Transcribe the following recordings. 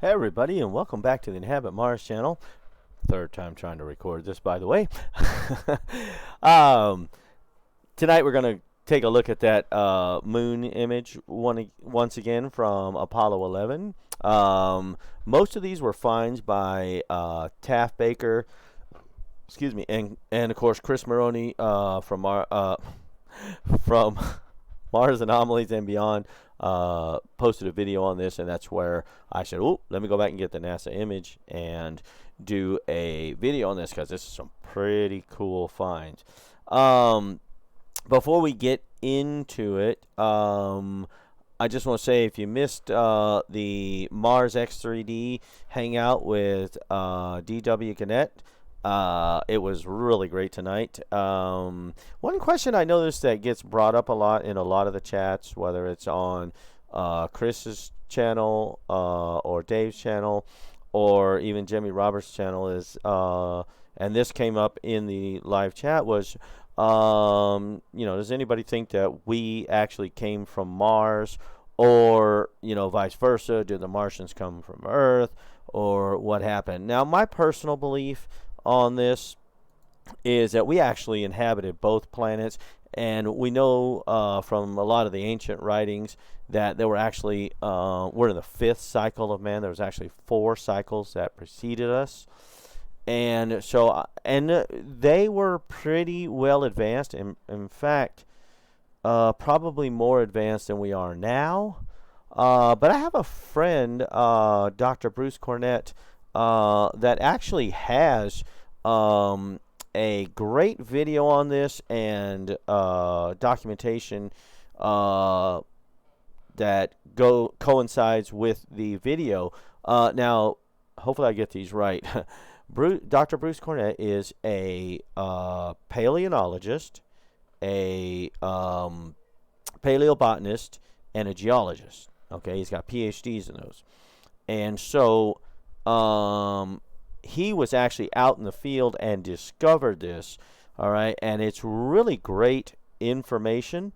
Hey everybody, and welcome back to the Inhabit Mars channel. Third time trying to record this, by the way. um, Tonight we're going to take a look at that moon image once again from Apollo 11. Most of these were finds by Taft Baker, excuse me, and of course Chris Maroney from Mars Anomalies and Beyond. Posted a video on this, and that's where I said, oh, let me go back and get the NASA image and do a video on this, because this is some pretty cool finds. Before we get into it, I just want to say, if you missed the Mars X3D hangout with DW Gannett, it was really great tonight. One question I noticed that gets brought up a lot in a lot of the chats, whether it's on Chris's channel or Dave's channel or even Jimmy Roberts' channel, is and this came up in the live chat, was does anybody think that we actually came from Mars, or vice versa? Did the Martians come from Earth, or what happened? Now, my personal belief on this is that we actually inhabited both planets, and we know from a lot of the ancient writings that there were actually we're in the fifth cycle of man. There was actually 4 cycles that preceded us, and so they were pretty well advanced. In fact, probably more advanced than we are now. But I have a friend, Dr. Bruce Cornett, that actually has a great video on this, and documentation that coincides with the video. Now, hopefully I get these right. Dr. Bruce Cornett is a paleontologist, a paleobotanist, and a geologist. Okay, he's got PhDs in those. And so he was actually out in the field and discovered this. All right, and it's really great information.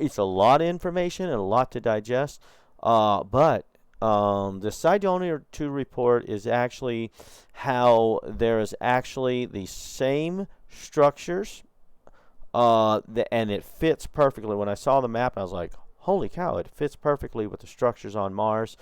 It's a lot of information and a lot to digest. But the Cydonia 2 report is actually how there is actually the same structures, and it fits perfectly. When I saw the map, I was like, holy cow, it fits perfectly with the structures on Mars.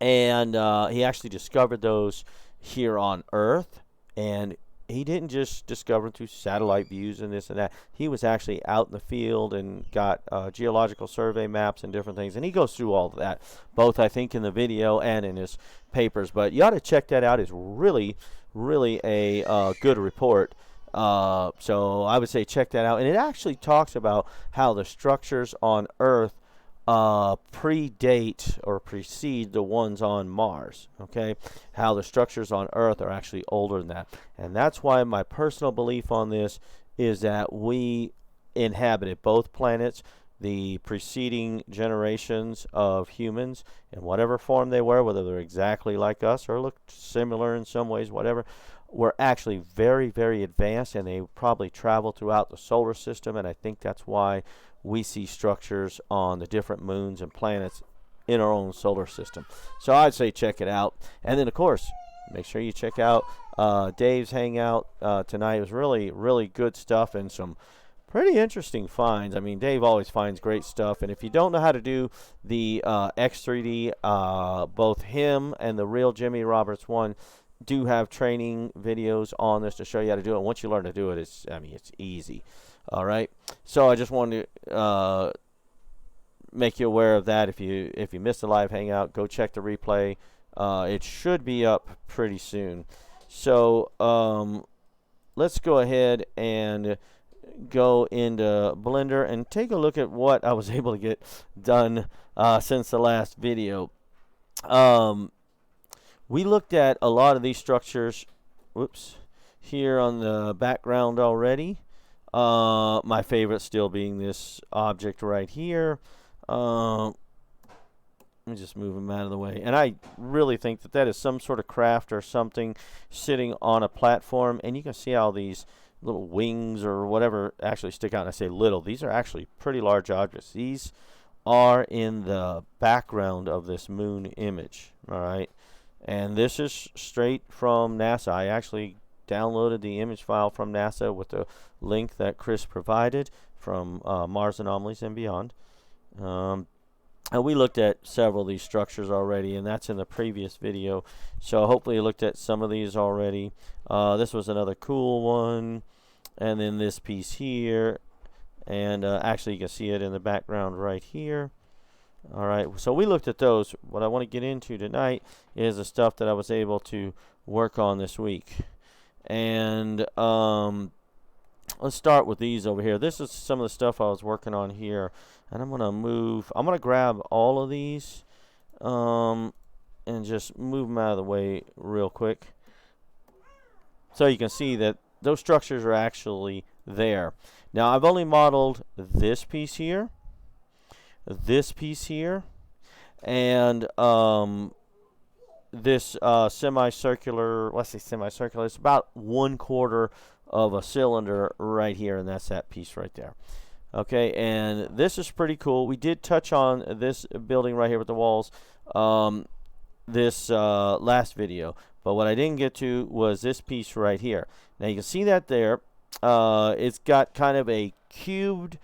And he actually discovered those here on Earth, and he didn't just discover them through satellite views and this and that. He was actually out in the field and got geological survey maps and different things, and he goes through all of that, both I think in the video and in his papers. But you ought to check that out. It's really, really a good report. So I would say check that out. And it actually talks about how the structures on Earth predate or precede the ones on Mars. Okay, how the structures on Earth are actually older than that, and that's why my personal belief on this is that we inhabited both planets. The preceding generations of humans, in whatever form they were, whether they're exactly like us or looked similar in some ways, whatever, were actually very, very advanced, and they probably traveled throughout the solar system. And I think that's why we see structures on the different moons and planets in our own solar system. So I'd say check it out. And then, of course, make sure you check out Dave's hangout tonight. It was really, really good stuff and some pretty interesting finds. I mean, Dave always finds great stuff. And if you don't know how to do the X3D, both him and the real Jimmy Roberts one do have training videos on this to show you how to do it. And once you learn to do it, it's easy. All right, so I just wanted to make you aware of that. If you missed the live hangout, go check the replay. It should be up pretty soon. So let's go ahead and go into Blender and take a look at what I was able to get done since the last video. We looked at a lot of these structures. Whoops, here on the background already. My favorite still being this object right here. Let me just move him out of the way. And I really think that is some sort of craft or something sitting on a platform. And you can see how these little wings or whatever actually stick out. And I say little. These are actually pretty large objects. These are in the background of this moon image. All right, and this is straight from NASA. I actually downloaded the image file from NASA with the link that Chris provided from Mars Anomalies and Beyond. And we looked at several of these structures already, and that's in the previous video. So hopefully you looked at some of these already. This was another cool one. And then this piece here. And actually you can see it in the background right here. All right, so we looked at those. What I want to get into tonight is the stuff that I was able to work on this week. And let's start with these over here. This is some of the stuff I was working on here. And I'm going to grab all of these and just move them out of the way real quick. So you can see that those structures are actually there. Now, I've only modeled this piece here, and this semicircular, let's say semicircular, it's about 1/4 of a cylinder right here, and that's that piece right there. Okay, and this is pretty cool. We did touch on this building right here with the walls this last video, but what I didn't get to was this piece right here. Now you can see that there. It's got kind of a cubed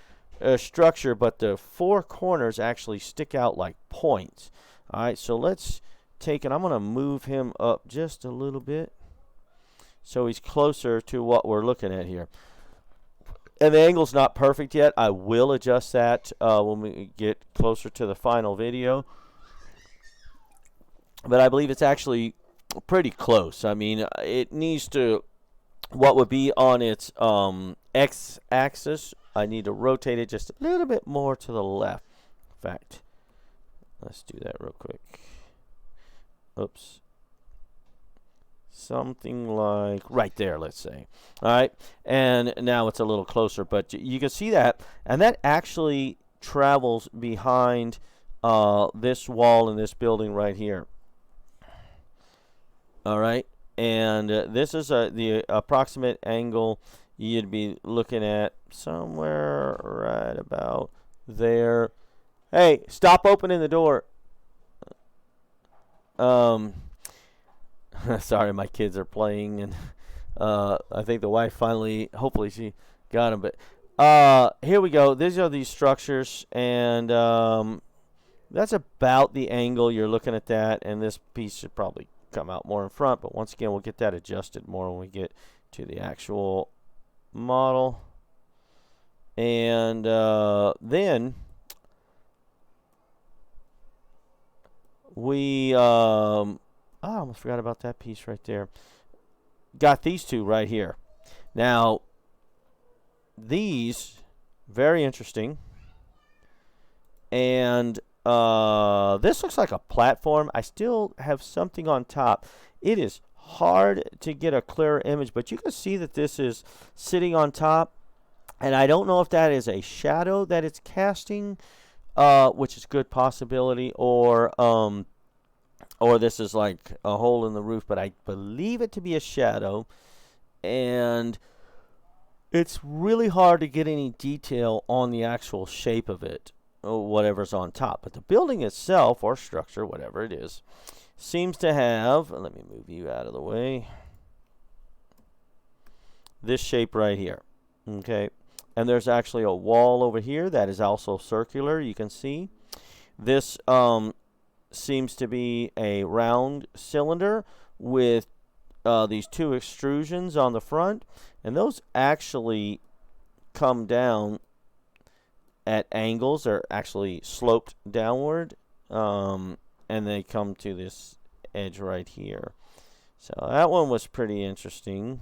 structure, but the four corners actually stick out like points. All right, so let's take it. I'm going to move him up just a little bit so he's closer to what we're looking at here. And the angle's not perfect yet. I will adjust that when we get closer to the final video. But I believe it's actually pretty close. I mean, it needs to, what would be on its x-axis, I need to rotate it just a little bit more to the left. In fact, let's do that real quick. Oops. Something like right there, let's say. All right, and now it's a little closer, but you can see that, and that actually travels behind this wall in this building right here. All right, and this is the approximate angle you'd be looking at somewhere right about there. Hey, stop opening the door. Sorry, my kids are playing, and I think the wife finally, hopefully she got them. But here we go. These are these structures, and that's about the angle you're looking at that, and this piece should probably come out more in front, but once again, we'll get that adjusted more when we get to the actual model. And then we I almost forgot about that piece right there. Got these two right here. Now, these, very interesting. And this looks like a platform. I still have something on top. It is hard to get a clear image, but you can see that this is sitting on top. And I don't know if that is a shadow that it's casting, which is a good possibility, or this is like a hole in the roof, but I believe it to be a shadow. And it's really hard to get any detail on the actual shape of it, or whatever's on top. But the building itself, or structure, whatever it is, seems to have, let me move you out of the way, this shape right here. Okay, and there's actually a wall over here that is also circular, you can see. This seems to be a round cylinder with these two extrusions on the front, and those actually come down at angles. They're actually sloped downward, and they come to this edge right here. So that one was pretty interesting.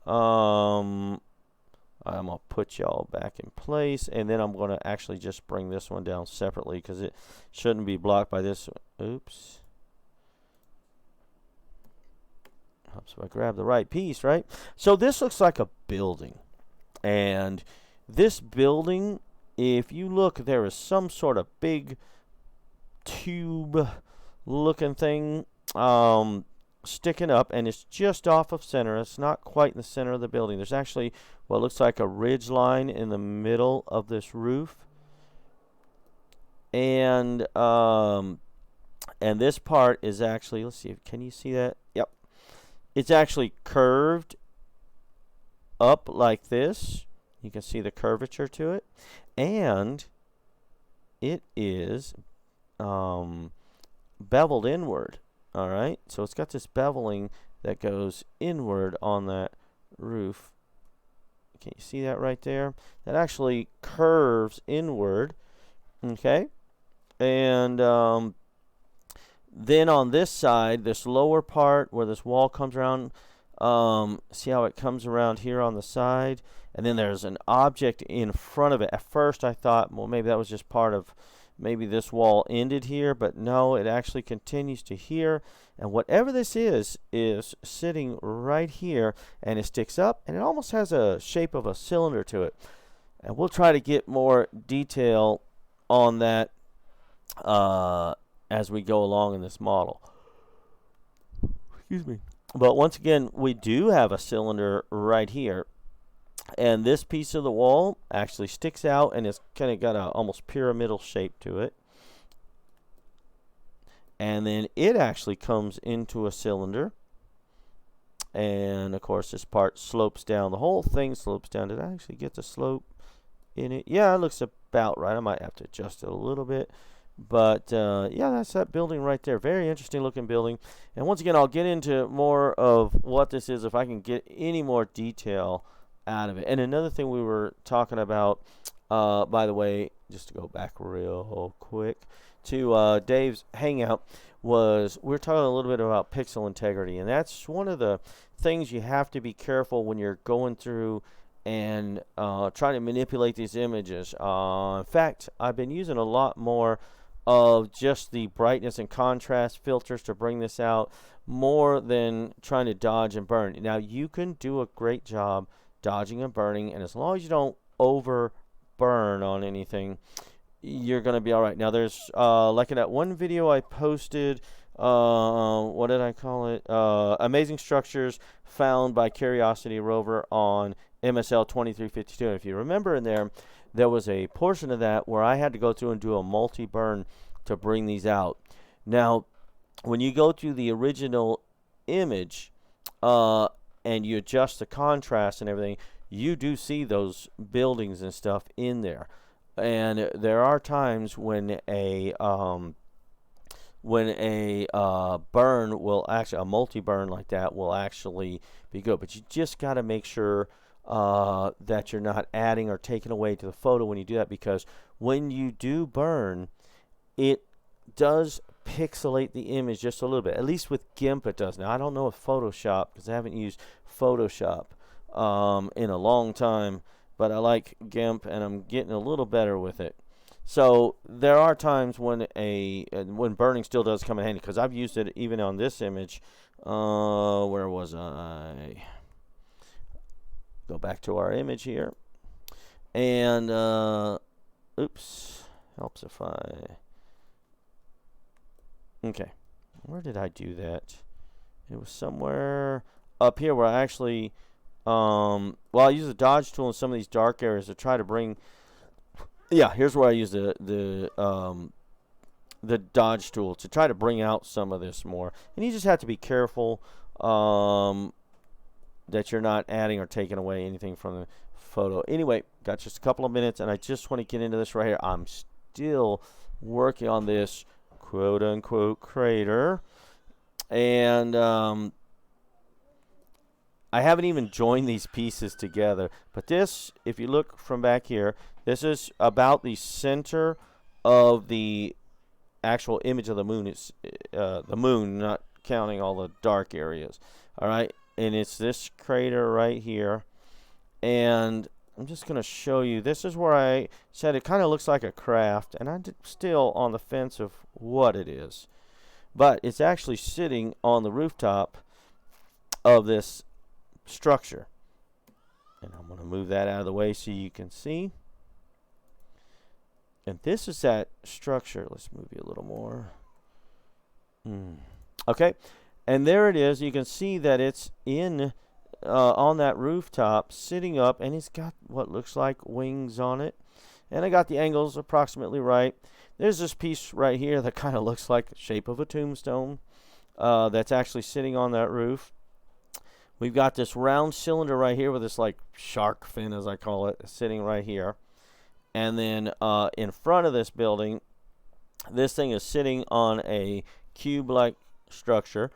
I'm going to put y'all back in place, and then I'm going to actually just bring this one down separately because it shouldn't be blocked by this one. Oops. So I grab the right piece, right? So this looks like a building. And this building, if you look, there is some sort of big tube looking thing sticking up, and it's just off of center. It's not quite in the center of the building. There's actually what looks like a ridge line in the middle of this roof. And this part is actually, let's see, can you see that? Yep. It's actually curved up like this. You can see the curvature to it. And it is beveled inward. All right. So it's got this beveling that goes inward on that roof. Can you see that right there? That actually curves inward. Okay. And then on this side, this lower part where this wall comes around, see how it comes around here on the side? And then there's an object in front of it. At first I thought, well, maybe that was just part of, maybe this wall ended here, but no, it actually continues to here. And whatever this is sitting right here, and it sticks up, and it almost has a shape of a cylinder to it. And we'll try to get more detail on that as we go along in this model. Excuse me. But once again, we do have a cylinder right here. And this piece of the wall actually sticks out, and it's kind of got a almost pyramidal shape to it. And then it actually comes into a cylinder. And of course, this part slopes down. The whole thing slopes down. Did I actually get the slope in it? Yeah, it looks about right. I might have to adjust it a little bit. But yeah, that's that building right there. Very interesting looking building. And once again, I'll get into more of what this is if I can get any more detail out of it. And another thing we were talking about, by the way, just to go back real quick to Dave's Hangout, was we're talking a little bit about pixel integrity. And that's one of the things you have to be careful when you're going through and trying to manipulate these images. In fact, I've been using a lot more of just the brightness and contrast filters to bring this out more than trying to dodge and burn. Now, you can do a great job dodging and burning, and as long as you don't over burn on anything, you're going to be all right. Now, there's like in that one video I posted, what did I call it? Amazing Structures Found by Curiosity Rover on MSL 2352. And if you remember in there was a portion of that where I had to go through and do a multi-burn to bring these out. Now, when you go to the original image and you adjust the contrast and everything, you do see those buildings and stuff in there. And there are times when a burn will actually, a multi-burn like that will actually be good. But you just got to make sure that you're not adding or taking away to the photo when you do that, because when you do burn, it does pixelate the image just a little bit. At least with GIMP it does. Now, I don't know if Photoshop, because I haven't used Photoshop in a long time, but I like GIMP and I'm getting a little better with it. So there are times when burning still does come in handy, because I've used it even on this image. Where was I? Go back to our image here, and oops, helps if I, okay, where did I do that? It was somewhere up here where I actually, well, I use the dodge tool in some of these dark areas to try to bring, yeah, here's where I use the dodge tool to try to bring out some of this more. And you just have to be careful that you're not adding or taking away anything from the photo. Anyway, got just a couple of minutes, and I just want to get into this right here. I'm still working on this quote-unquote crater, and I haven't even joined these pieces together. But this, if you look from back here, this is about the center of the actual image of the moon. It's the moon, not counting all the dark areas. All right. And it's this crater right here. And I'm just going to show you. This is where I said it kind of looks like a craft. And I'm still on the fence of what it is. But it's actually sitting on the rooftop of this structure. And I'm going to move that out of the way so you can see. And this is that structure. Let's move you a little more. Okay. And there it is. You can see that it's in on that rooftop, sitting up, and it's got what looks like wings on it. And I got the angles approximately right. There's this piece right here that kind of looks like the shape of a tombstone that's actually sitting on that roof. We've got this round cylinder right here with this like shark fin, as I call it, sitting right here. And then in front of this building, this thing is sitting on a cube-like structure.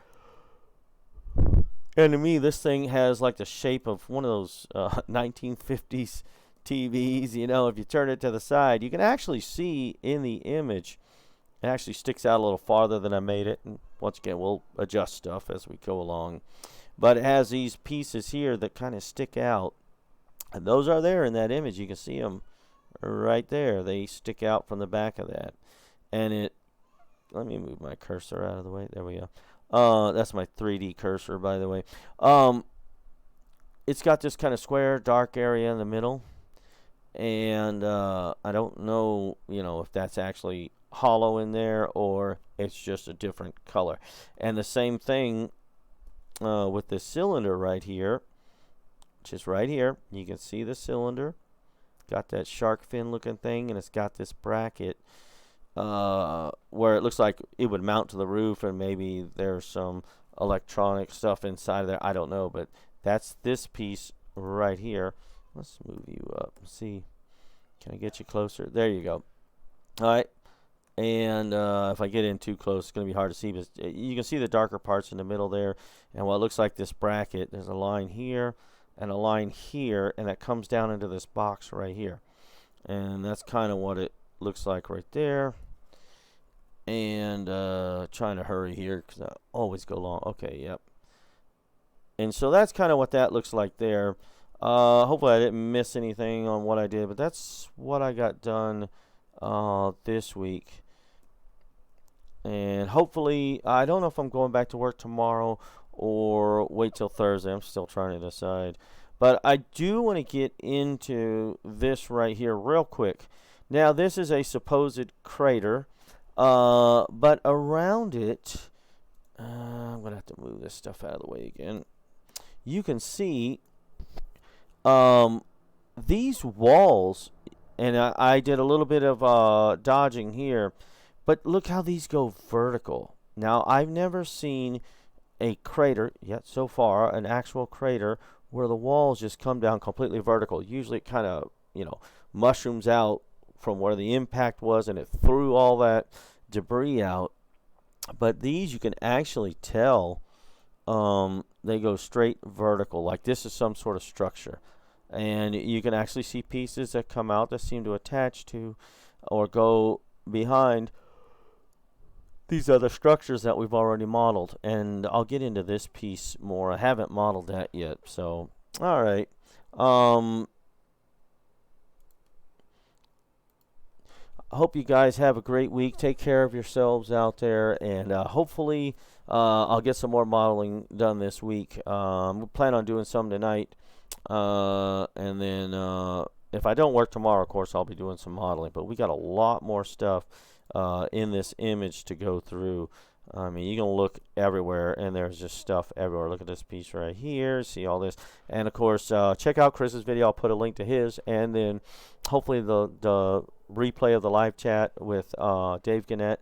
And to me, this thing has like the shape of one of those 1950s TVs. You know, if you turn it to the side, you can actually see in the image, it actually sticks out a little farther than I made it. And once again, we'll adjust stuff as we go along. But it has these pieces here that kind of stick out. And those are there in that image. You can see them right there. They stick out from the back of that. And it, let me move my cursor out of the way. There we go. That's my 3D cursor, by the way. It's got this kind of square, dark area in the middle. And I don't know, if that's actually hollow in there or it's just a different color. And the same thing with this cylinder right here, which is right here. You can see the cylinder. Got that shark fin looking thing, and it's got this bracket where it looks like it would mount to the roof, and maybe there's some electronic stuff inside of there. I don't know, but that's this piece right here. Let's move you up. See, can I get you closer? There you go. All right. And if I get in too close, it's going to be hard to see. But you can see the darker parts in the middle there. And what looks like this bracket, there's a line here and a line here. And that comes down into this box right here. And that's kind of what it looks like right there. And trying to hurry here because I always go long. Okay, yep. And so that's kind of what that looks like there. Hopefully I didn't miss anything on what I did. But that's what I got done this week. And hopefully, I don't know if I'm going back to work tomorrow or wait till Thursday. I'm still trying to decide. But I do want to get into this right here real quick. Now, this is a supposed crater, but around it, I'm going to have to move this stuff out of the way again. You can see these walls, and I did a little bit of dodging here. But look how these go vertical. Now, I've never seen a crater yet so far, an actual crater, where the walls just come down completely vertical. Usually it kind of, mushrooms out from where the impact was, and it threw all that debris out. But these, you can actually tell they go straight vertical, like this is some sort of structure. And you can actually see pieces that come out that seem to attach to or go behind these other structures that we've already modeled. And I'll get into this piece more. I haven't modeled that yet. So, all right. I hope you guys have a great week. Take care of yourselves out there. And hopefully I'll get some more modeling done this week. We plan on doing some tonight. And then if I don't work tomorrow, of course, I'll be doing some modeling. But we got a lot more stuff in this image to go through. I mean, you can look everywhere, and there's just stuff everywhere. Look at this piece right here. See all this. And, of course, check out Chris's video. I'll put a link to his. And then hopefully the replay of the live chat with Dave Gannett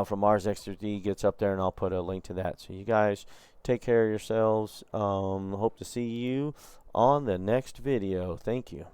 from Mars X3D gets up there, and I'll put a link to that. So you guys take care of yourselves. Hope to see you on the next video. Thank you.